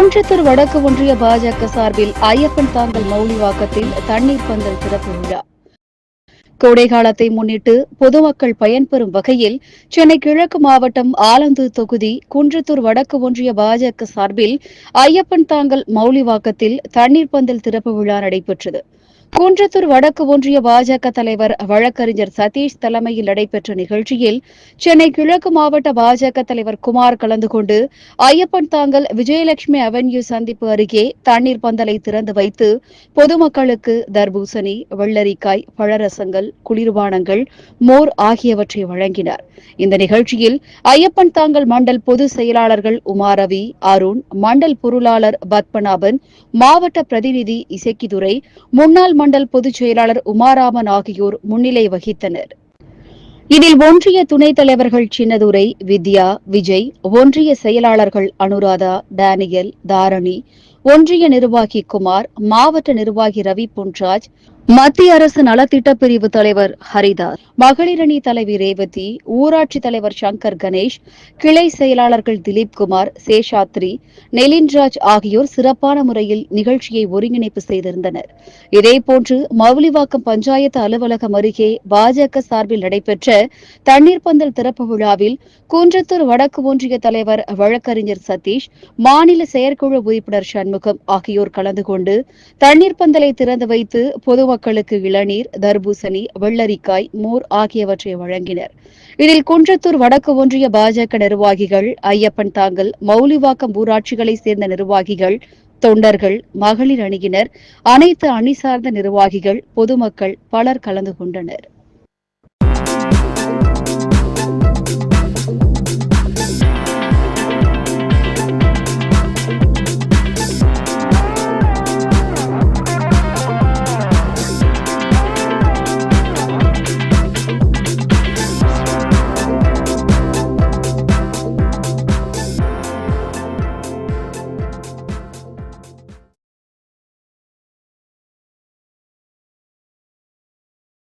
குன்றத்தூர் வடக்கு ஒன்றிய பாஜக சார்பில் ஐயப்பன் தாங்கல் மௌலிவாக்கத்தில் தண்ணீர் பந்தல் திறப்பு விழா. கோடைகாலத்தை முன்னிட்டு பொதுமக்கள் பயன்பெறும் வகையில் சென்னை கிழக்கு மாவட்டம் ஆலந்தூர் தொகுதி குன்றத்தூர் வடக்கு ஒன்றிய பாஜக சார்பில் ஐயப்பன் தாங்கல் மௌலிவாக்கத்தில் தண்ணீர் பந்தல் திறப்பு விழா நடைபெற்றது. குன்றத்தூர் வடக்கு ஒன்றிய பாஜக தலைவர் வழக்கறிஞர் சதீஷ் தலைமையில் நடைபெற்ற நிகழ்ச்சியில் சென்னை கிழக்கு மாவட்ட பாஜக தலைவர் குமார் கலந்து கொண்டு ஐயப்பன் தாங்கல் விஜயலட்சுமி அவென்யூ சந்திப்பு அருகே தண்ணீர் பந்தலை திறந்து வைத்து பொதுமக்களுக்கு தர்பூசணி, வெள்ளரிக்காய், பழரசங்கள், குளிர்பானங்கள், மோர் ஆகியவற்றை வழங்கினார். இந்த நிகழ்ச்சியில் ஐயப்பன் தாங்கல் மண்டல் பொதுச் செயலாளர்கள் உமாரவி, அருண், மண்டல் பொருளாளர் பத்மநாபன், மாவட்ட பிரதிநிதி இசக்கிதுரை, முன்னாள் மண்டல் பொதுச் செயலாளர் உமாராமன் ஆகியோர் முன்னிலை வகித்தனர். இதில் ஒன்றிய துணைத் தலைவர்கள் சின்னதுரை, வித்யா, விஜய், ஒன்றிய செயலாளர்கள் அனுராதா, டேனியல், தாரணி, ஒன்றிய நிர்வாகி குமார், மாவட்ட நிர்வாகி ரவி பொன்ராஜ், மத்திய அரசு நலத்திட்ட பிரிவு தலைவர் ஹரிதாஸ், மகளிரணி தலைவி ரேவதி, ஊராட்சி தலைவர் சங்கர் கணேஷ், கிளை செயலாளர்கள் திலீப்குமார், சேஷாத்ரி, நெலின்ராஜ் ஆகியோர் சிறப்பான முறையில் நிகழ்ச்சியை ஒருங்கிணைப்பு செய்திருந்தனர். இதேபோன்று மவுலிவாக்கம் பஞ்சாயத்து அலுவலகம் அருகே பாஜக சார்பில் நடைபெற்ற தண்ணீர் பந்தல் திறப்பு விழாவில் குன்றத்தூர் வடக்கு ஒன்றிய தலைவர் வழக்கறிஞர் சதீஷ், மாநில செயற்குழு உறுப்பினர் சண்முகம் ஆகியோர் கலந்து கொண்டு தண்ணீர் பந்தலை திறந்து வைத்து பொதுமக்களுக்கு இளநீர், தர்பூசணி, வெள்ளரிக்காய், மோர் ஆகியவற்றை வழங்கினர். இதில் குன்றத்தூர் வடக்கு ஒன்றிய பாஜக நிர்வாகிகள், ஐயப்பன் தாங்கல், மவுலிவாக்கம் ஊராட்சிகளைச் சேர்ந்த நிர்வாகிகள், தொண்டர்கள், மகளிர் அணியினர், அனைத்து அணி சார்ந்த நிர்வாகிகள், பொதுமக்கள் பலர் கலந்து கொண்டனர்.